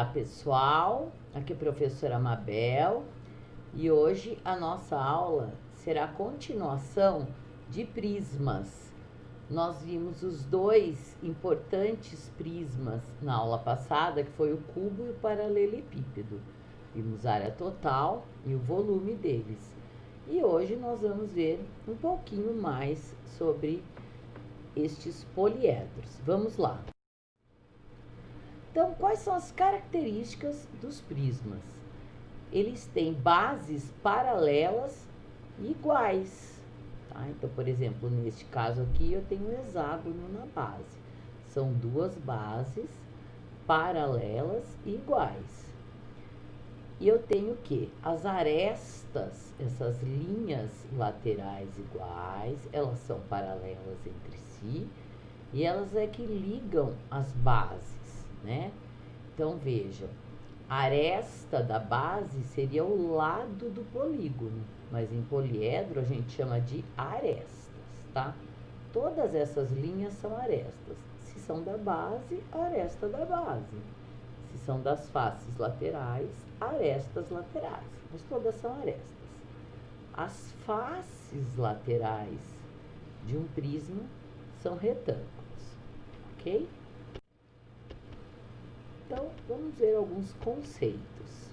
Olá pessoal, aqui é a professora Mabel e hoje a nossa aula será a continuação de prismas. Nós vimos os dois importantes prismas na aula passada, que foi o cubo e o paralelepípedo. Vimos a área total e o volume deles. E hoje nós vamos ver um pouquinho mais sobre estes poliedros. Vamos lá. Então, quais são as características dos prismas? Eles têm bases paralelas e iguais. Tá? Então, por exemplo, neste caso aqui, eu tenho um hexágono na base. São duas bases paralelas e iguais. E eu tenho o quê? As arestas, essas linhas laterais iguais, elas são paralelas entre si e elas é que ligam as bases. Né? Então veja, a aresta da base seria o lado do polígono, mas em poliedro a gente chama de arestas, tá? Todas essas linhas são arestas. Se são da base, aresta da base. Se são das faces laterais, arestas laterais. Mas todas são arestas. As faces laterais de um prisma são retângulos, ok? Então, vamos ver alguns conceitos.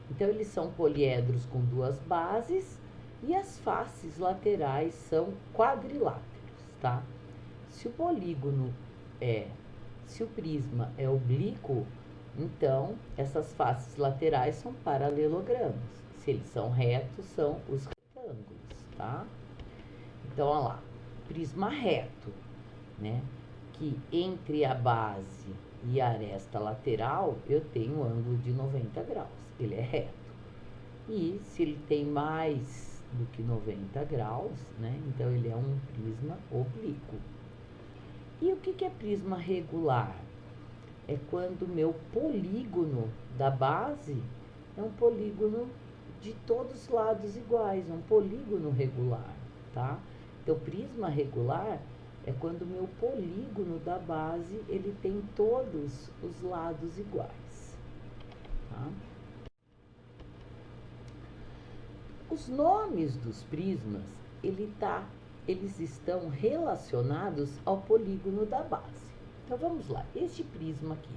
Então, eles são poliedros com duas bases e as faces laterais são quadriláteros, tá? Se o prisma é oblíquo, então essas faces laterais são paralelogramas. Se eles são retos, são os retângulos, tá? Então, olha lá, prisma reto, né? Que entre a base e a aresta lateral, eu tenho um ângulo de 90 graus. Ele é reto. E se ele tem mais do que 90 graus, né? Então, ele é um prisma oblíquo. E o que é prisma regular? É quando o meu polígono da base é um polígono de todos os lados iguais, um polígono regular, tá? Então, prisma regular é quando o meu polígono da base, ele tem todos os lados iguais. Tá? Os nomes dos prismas, eles estão relacionados ao polígono da base. Então, vamos lá. Este prisma aqui,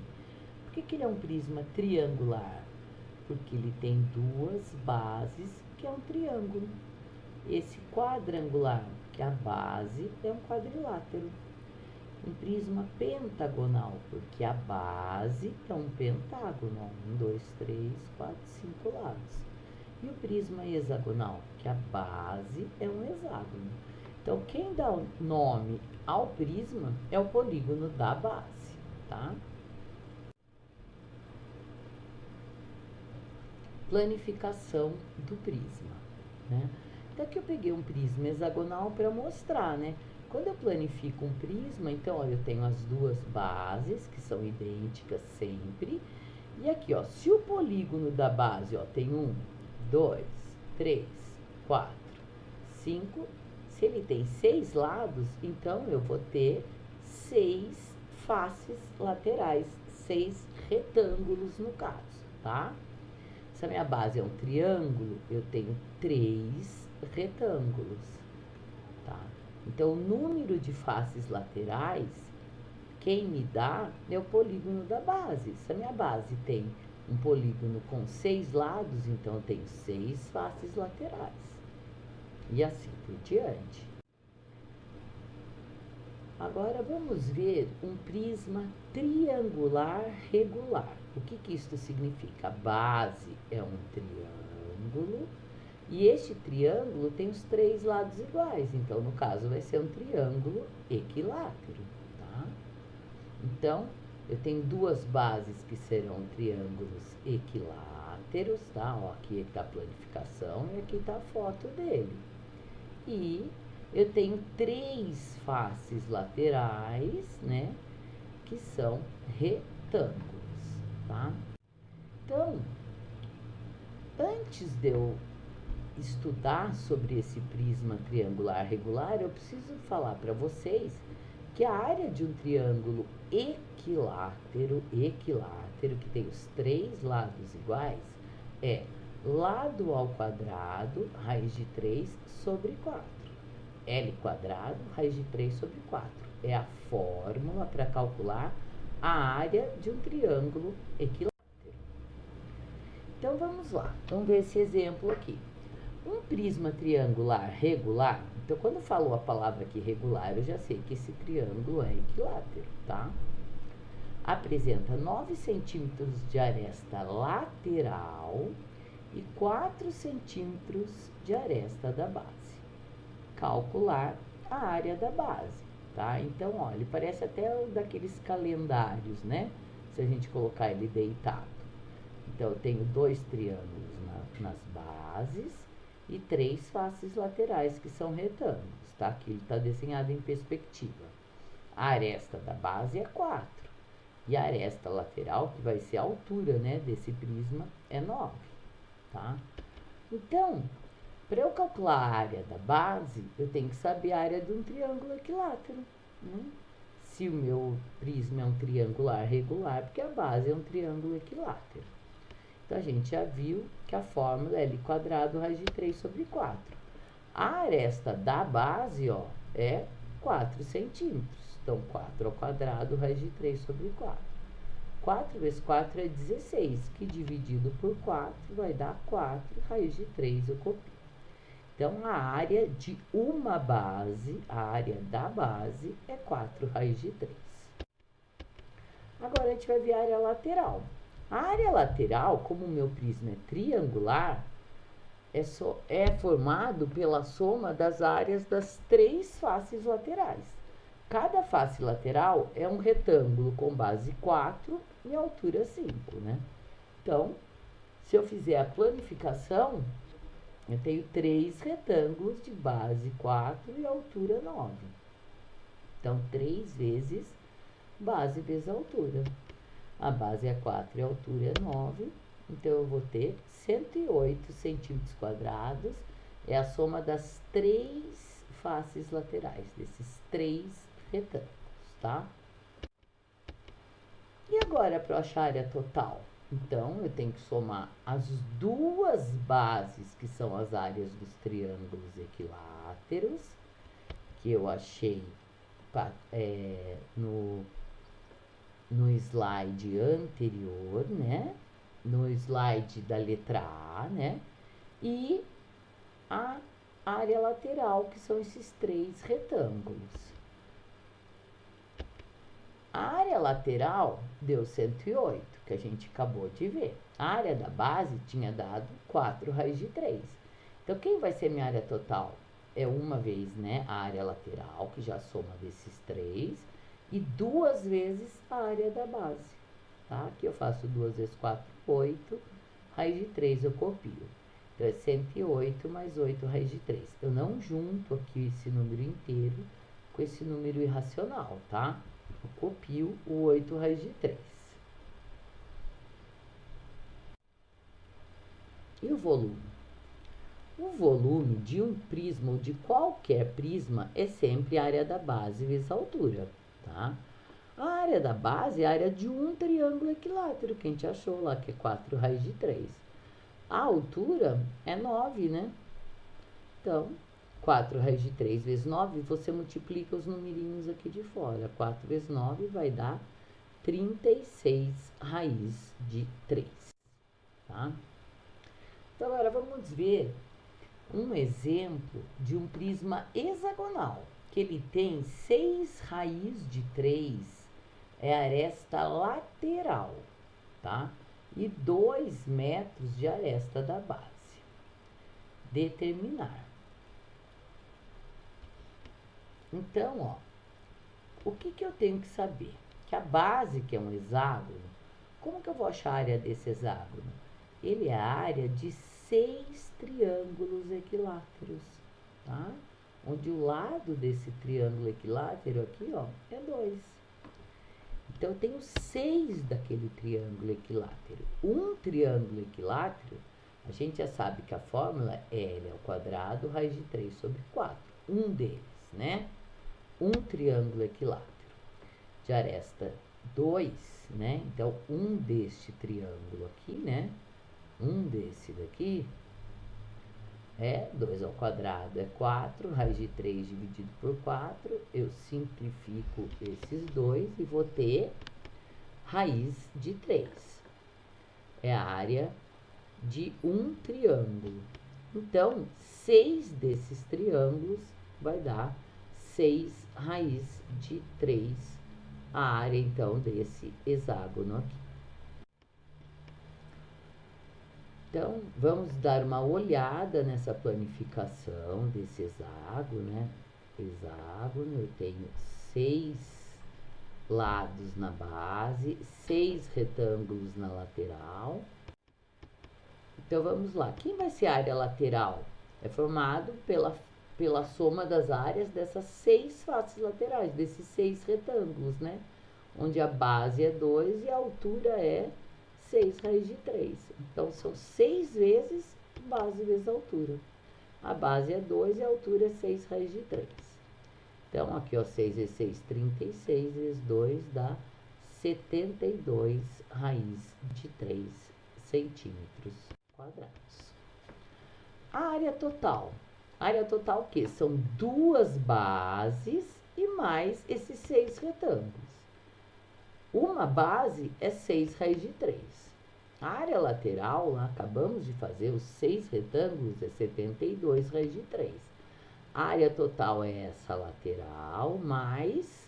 por que ele é um prisma triangular? Porque ele tem duas bases, que é um triângulo. Esse quadrangular, que a base é um quadrilátero. Um prisma pentagonal, porque a base é um pentágono, 1, 2, 3, 4, 5 lados. E o prisma hexagonal, que a base é um hexágono. Então, quem dá o nome ao prisma é o polígono da base, tá? Planificação do prisma, né? Então, aqui eu peguei um prisma hexagonal para mostrar, né? Quando eu planifico um prisma, então, olha, eu tenho as duas bases, que são idênticas sempre. E aqui, ó, se o polígono da base, ó, tem 1, 2, 3, 4, 5, se ele tem 6 lados, então eu vou ter 6 faces laterais, 6 retângulos no caso, tá? Se a minha base é um triângulo, eu tenho 3 retângulos, tá? Então, o número de faces laterais, quem me dá é o polígono da base. Se a minha base tem um polígono com 6 lados, então eu tenho 6 faces laterais. E assim por diante. Agora, vamos ver um prisma triangular regular. O que isto significa? A base é um triângulo e este triângulo tem os 3 lados iguais. Então, no caso, vai ser um triângulo equilátero, tá? Então, eu tenho duas bases que serão triângulos equiláteros, tá? Ó, aqui está a planificação e aqui está a foto dele. E eu tenho 3 faces laterais, né? Que são retângulos, tá? Então, antes de eu estudar sobre esse prisma triangular regular, eu preciso falar para vocês que a área de um triângulo equilátero, que tem os três lados iguais, é lado ao quadrado, raiz de 3 sobre 4. L quadrado, raiz de 3 sobre 4. É a fórmula para calcular a área de um triângulo equilátero. Então vamos lá, vamos ver esse exemplo aqui. Um prisma triangular regular, então quando falou a palavra aqui regular, eu já sei que esse triângulo é equilátero, tá? Apresenta 9 centímetros de aresta lateral e 4 centímetros de aresta da base. Calcular a área da base, tá? Então, ó, ele parece até um daqueles calendários, né? Se a gente colocar ele deitado. Então, eu tenho 2 triângulos nas bases e 3 faces laterais, que são retângulos, tá? Aqui ele está desenhado em perspectiva. A aresta da base é 4. E a aresta lateral, que vai ser a altura, né, desse prisma, é 9, tá? Então, para eu calcular a área da base, eu tenho que saber a área de um triângulo equilátero, né? Se o meu prisma é um triangular regular, porque a base é um triângulo equilátero. Então, a gente já viu que a fórmula é L quadrado raiz de 3 sobre 4. A aresta da base, ó, é 4 centímetros. Então, 4 ao quadrado raiz de 3 sobre 4. 4 vezes 4 é 16, que dividido por 4 vai dar 4 raiz de 3, eu copio. Então, a área de uma base, a área da base, é 4 raiz de 3. Agora, a gente vai ver a área lateral. A área lateral, como o meu prisma é triangular, é formado pela soma das áreas das 3 faces laterais. Cada face lateral é um retângulo com base 4 e altura 5, né? Então, se eu fizer a planificação, eu tenho 3 retângulos de base 4 e altura 9. Então, 3 vezes base vezes altura. A base é 4 e a altura é 9. Então, eu vou ter 108 centímetros quadrados. É a soma das 3 faces laterais, desses 3 retângulos, tá? E agora, para eu achar a área total? Então, eu tenho que somar as duas bases, que são as áreas dos triângulos equiláteros, que eu achei no slide anterior, né? No slide da letra A, né? E a área lateral, que são esses 3 retângulos. A área lateral deu 108, que a gente acabou de ver. A área da base tinha dado 4 raiz de 3. Então, quem vai ser minha área total? É uma vez, né, a área lateral, que já soma desses 3, e 2 vezes a área da base, tá? Aqui eu faço 2 vezes 4, 8, raiz de 3 eu copio. Então, é 108 mais 8 raiz de 3. Eu não junto aqui esse número inteiro com esse número irracional, tá? Eu copio o 8 raiz de 3. E o volume? O volume de um prisma ou de qualquer prisma é sempre a área da base vezes a altura, tá? A área da base é a área de um triângulo equilátero, que a gente achou lá, que é 4 raiz de 3. A altura é 9, né? Então, 4 raiz de 3 vezes 9, você multiplica os numerinhos aqui de fora. 4 vezes 9 vai dar 36 raiz de 3, tá? Então, agora vamos ver um exemplo de um prisma hexagonal, que ele tem 6 raiz de 3, é a aresta lateral, tá? E 2 metros de aresta da base. Determinar. Então, ó, o que eu tenho que saber? Que a base, que é um hexágono, como que eu vou achar a área desse hexágono? Ele é a área de 6 triângulos equiláteros, tá? Onde o lado desse triângulo equilátero aqui, ó, é 2. Então, eu tenho 6 daquele triângulo equilátero. Um triângulo equilátero, a gente já sabe que a fórmula é L ao quadrado, raiz de 3 sobre 4. Um deles, né? Um triângulo equilátero. de aresta 2, né? Então, um deste triângulo aqui, né? Um desse daqui é 2 ao quadrado, é 4, raiz de 3 dividido por 4, eu simplifico esses dois e vou ter raiz de 3. É a área de um triângulo. Então, 6 desses triângulos vai dar 6 raiz de 3, a área, então, desse hexágono aqui. Então, vamos dar uma olhada nessa planificação desse hexágono, né? Hexágono, eu tenho 6 lados na base, 6 retângulos na lateral. Então, vamos lá. Quem vai ser a área lateral? É formado pela soma das áreas dessas 6 faces laterais, desses 6 retângulos, né? Onde a base é 2 e a altura é 6 raiz de 3. Então, são 6 vezes base vezes altura. A base é 2 e a altura é 6 raiz de 3. Então, aqui, ó, 6 vezes 6, 36, vezes 2 dá 72 raiz de 3 centímetros quadrados. A área total. A área total o quê? São duas bases e mais esses 6 retângulos. Uma base é 6 raiz de 3. A área lateral, lá acabamos de fazer, os 6 retângulos é 72 raiz de 3. A área total é essa lateral mais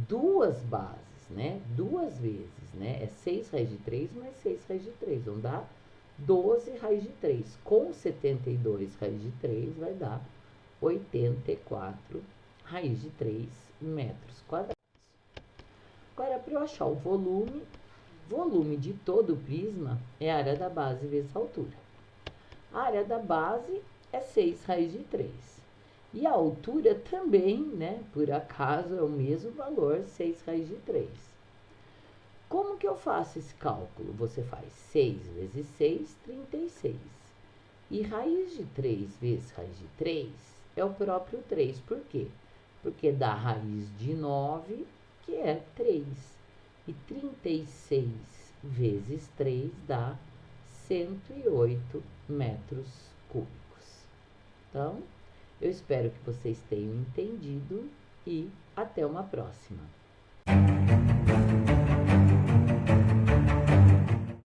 duas bases, né? Duas vezes, né? É 6 raiz de 3 mais 6 raiz de 3. Vão dar 12 raiz de 3. Com 72 raiz de 3 vai dar 84 raiz de 3 metros quadrados. Agora, para eu achar o volume de todo o prisma é a área da base vezes a altura. A área da base é 6 raiz de 3. E a altura também, né? Por acaso é o mesmo valor, 6 raiz de 3. Como que eu faço esse cálculo? Você faz 6 vezes 6, 36. E raiz de 3 vezes raiz de 3 é o próprio 3. Por quê? Porque dá raiz de 9, que é 3. E 36 vezes 3 dá 108 metros cúbicos. Então, eu espero que vocês tenham entendido e até uma próxima.